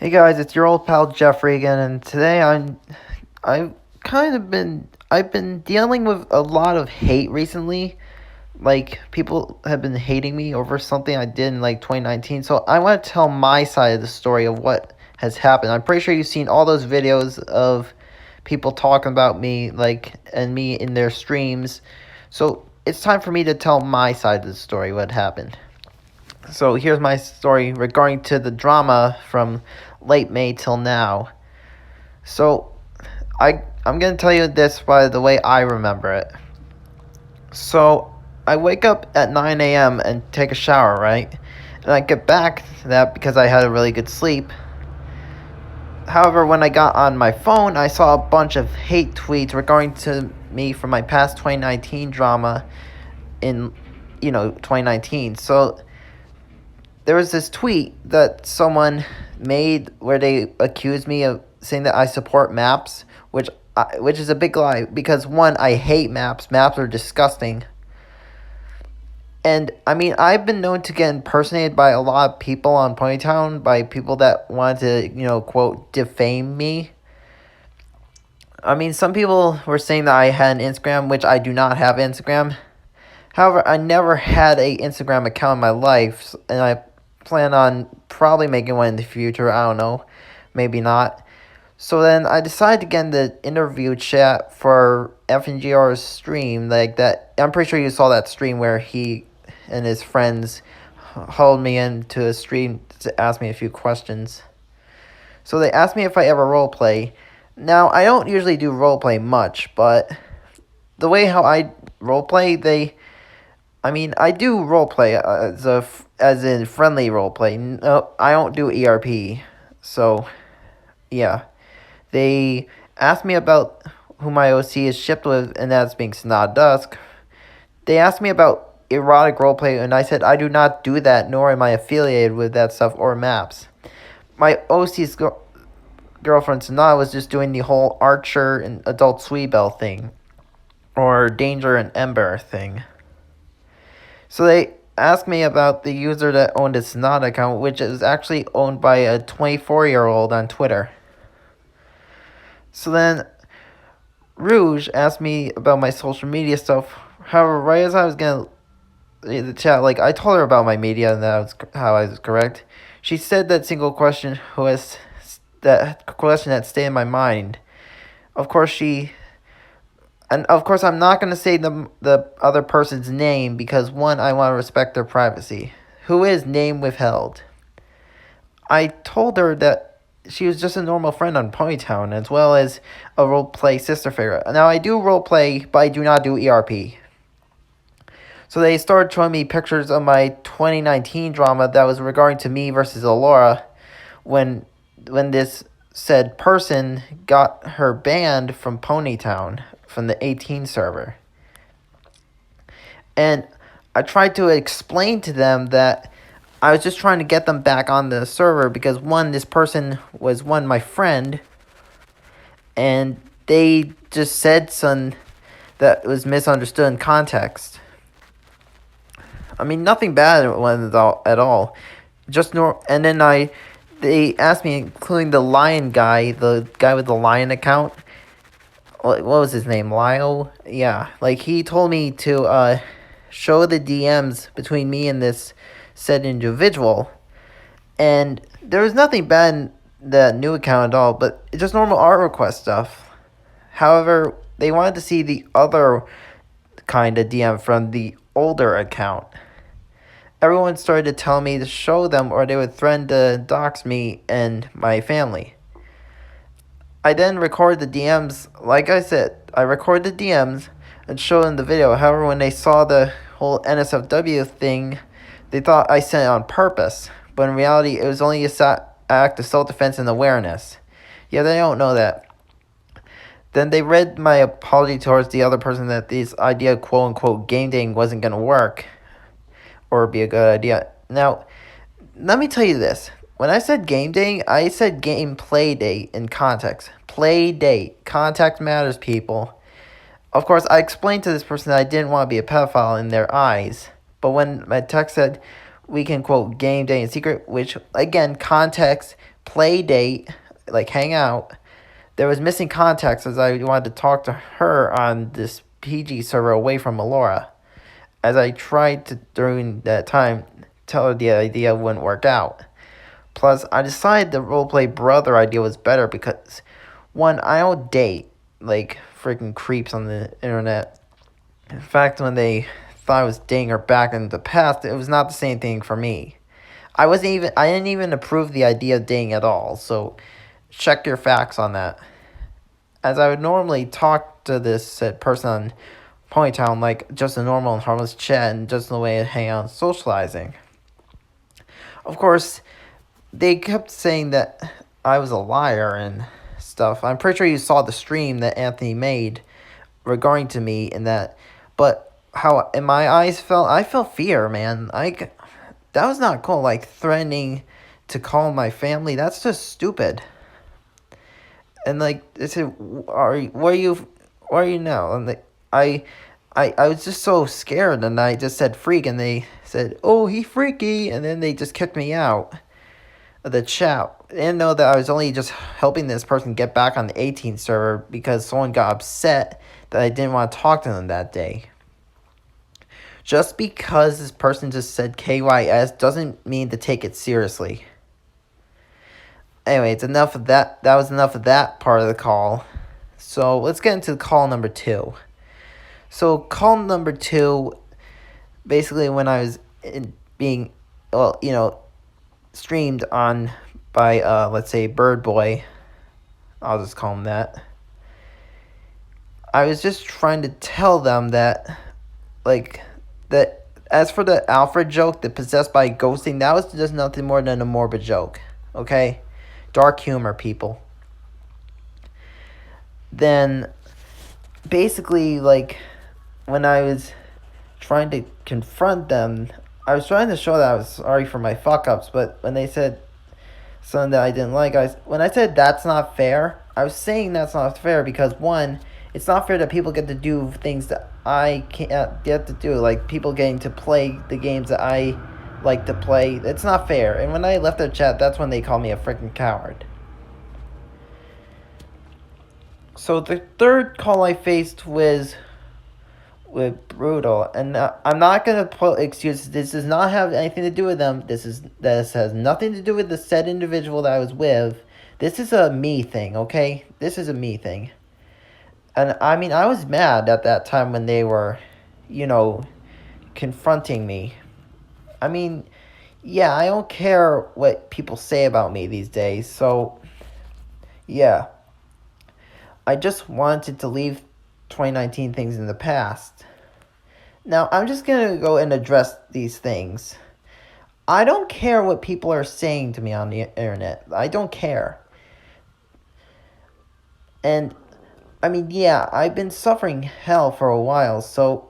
Hey guys, it's your old pal Geoffrey again, and today I've been dealing with a lot of hate recently. Like people have been hating me over something I did in like 2019. So I want to tell my side of the story of what has happened. I'm pretty sure you've seen all those videos of people talking about me and me in their streams. So it's time for me to tell my side of the story what happened. So here's my story regarding to the drama from late May till now. So I'm gonna tell you this by the way I remember it. So I wake up at 9 a.m. and take a shower, right? And I get back to that because I had a really good sleep. However, when I got on my phone, I saw a bunch of hate tweets regarding to me from my past 2019 drama in 2019. So there was this tweet that someone made where they accused me of saying that I support maps, which is a big lie because one, I hate maps. Maps are disgusting. And I mean, I've been known to get impersonated by a lot of people on Ponytown, by people that wanted to, quote, defame me. I mean, some people were saying that I had an Instagram, which I do not have Instagram. However, I never had a Instagram account in my life, and I plan on probably making one in the future. I don't know. Maybe not. So then I decided to get in the interview chat for FNGR's stream, like that. I'm pretty sure you saw that stream where he and his friends hauled me into a stream to ask me a few questions. So they asked me if I ever roleplay. Now, I don't usually do roleplay much, but the way how I roleplay, I do roleplay as in friendly roleplay. No, I don't do ERP. So, yeah. They asked me about who my OC is shipped with, and that's being Snod Dusk. They asked me about erotic roleplay, and I said I do not do that, nor am I affiliated with that stuff or maps. My OC's girlfriend Snod was just doing the whole Archer and Adult Sweebell thing, or Danger and Ember thing. So they asked me about the user that owned a Snod account, which is actually owned by a 24-year-old on Twitter. So then Rouge asked me about my social media stuff. However, right as I was gonna the chat, like I told her about my media and that was how I was correct. She said that single question that question that stayed in my mind. Of course I'm not gonna say the other person's name because one, I want to respect their privacy. Who is name withheld? I told her that she was just a normal friend on Ponytown, as well as a roleplay sister figure. Now, I do roleplay, but I do not do ERP. So they started showing me pictures of my 2019 drama that was regarding to me versus Alora when this said person got her banned from Ponytown, from the 18 server. And I tried to explain to them that I was just trying to get them back on the server because one, this person was my friend, and they just said something that was misunderstood in context. I mean, nothing bad at all. And then they asked me, including the lion guy, the guy with the lion account. What was his name? Lyle? Yeah, like he told me to show the DMs between me and this said individual, and there was nothing bad in the new account at all, but it's just normal art request stuff. However, they wanted to see the other kind of DM from the older account. Everyone started to tell me to show them or they would threaten to dox me and my family. I then recorded the DMs. Like I said, I recorded the DMs and showed them the video. However, when they saw the whole NSFW thing, they thought I sent it on purpose, but in reality, it was only a act of self-defense and awareness. Yeah, they don't know that. Then they read my apology towards the other person that this idea of quote-unquote game dating wasn't going to work or be a good idea. Now, let me tell you this. When I said game dating, I said game play date in context. Play date. Context matters, people. Of course, I explained to this person that I didn't want to be a pedophile in their eyes. But when my text said, we can quote game day in secret, which again context play date like hang out. There was missing context as I wanted to talk to her on this PG server away from Melora. As I tried to during that time tell her the idea wouldn't work out. Plus, I decided the roleplay brother idea was better because one, I don't date like freaking creeps on the internet. In fact, when they thought I was dating her back in the past, it was not the same thing for me. I didn't even approve the idea of dating at all, so check your facts on that. As I would normally talk to this said person on Ponytown like just a normal and harmless chat and just a way to hang out and socializing. Of course, they kept saying that I was a liar and stuff. I'm pretty sure you saw the stream that Anthony made regarding to me in that, but how in my eyes felt, I felt fear, man. That was not cool. Like threatening to call my family. That's just stupid. And like they said, where are you now? And I was just so scared, and I just said freak, and they said, oh, he freaky, and then they just kicked me out of the chat. They didn't know that I was only just helping this person get back on the 18 server because someone got upset that I didn't want to talk to them that day. Just because this person just said KYS doesn't mean to take it seriously. Anyway, it's enough of that. That was enough of that part of the call. So let's get into call number 2. So call number 2, basically when I was being, streamed on by, let's say, Bird Boy. I'll just call him that. I was just trying to tell them that, that as for the Alfred joke, the possessed by ghosting, that was just nothing more than a morbid joke. Okay? Dark humor, people. Then, basically, when I was trying to confront them, I was trying to show that I was sorry for my fuck-ups, but when they said something that I didn't like, when I said that's not fair, I was saying that's not fair because, one, it's not fair that people get to do things that I can't get to do, like people getting to play the games that I like to play. It's not fair. And when I left their chat, that's when they called me a freaking coward. So the third call I faced was with Brutal, and I'm not gonna put excuses. This does not have anything to do with them. This has nothing to do with the said individual that I was with. This is a me thing, okay? This is a me thing. And I mean, I was mad at that time when they were, confronting me. I mean, yeah, I don't care what people say about me these days, so, yeah. I just wanted to leave 2019 things in the past. Now, I'm just gonna go and address these things. I don't care what people are saying to me on the internet. I don't care. And I mean, yeah, I've been suffering hell for a while, so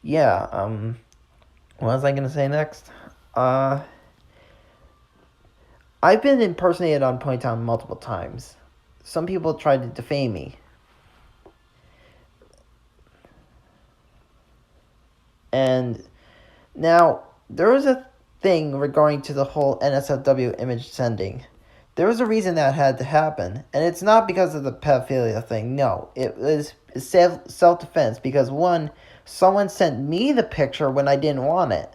yeah, what was I gonna say next? I've been impersonated on Ponytown multiple times. Some people tried to defame me. And now, there was a thing regarding to the whole NSFW image sending. There was a reason that had to happen, and it's not because of the pedophilia thing, no. It was self-defense, because one, someone sent me the picture when I didn't want it.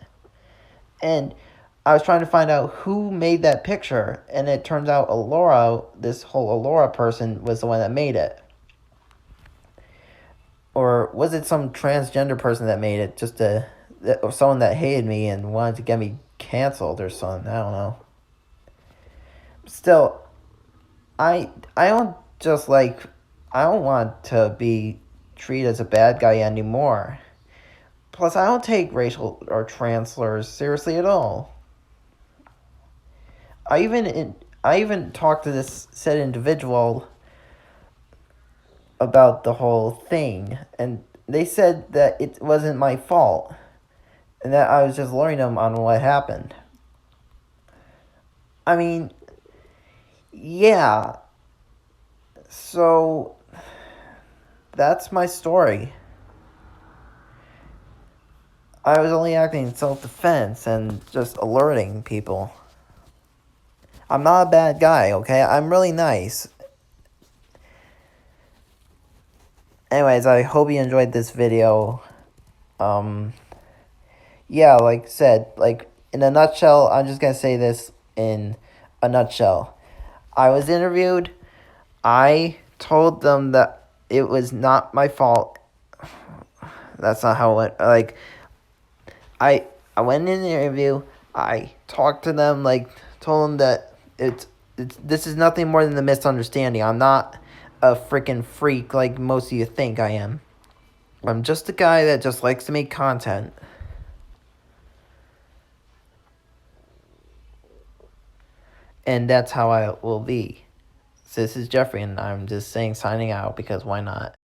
And I was trying to find out who made that picture, and it turns out Alora, this whole Alora person, was the one that made it. Or was it some transgender person that made it, or someone that hated me and wanted to get me canceled or something, I don't know. Still, I don't I don't want to be treated as a bad guy anymore. Plus, I don't take racial or trans slurs seriously at all. I even talked to this said individual about the whole thing, and they said that it wasn't my fault, and that I was just learning them on what happened. I mean, yeah. So, that's my story. I was only acting in self-defense and just alerting people. I'm not a bad guy, okay? I'm really nice. Anyways, I hope you enjoyed this video. Yeah, like I said, like, in a nutshell, I'm just gonna say this in a nutshell. I was interviewed. I told them that it was not my fault. That's not how it went. Like, I went in the interview. I talked to them, like, told them that this is nothing more than a misunderstanding. I'm not a freaking freak like most of you think I am. I'm just a guy that just likes to make content. And that's how I will be. So this is Geoffrey, and I'm just saying signing out because why not?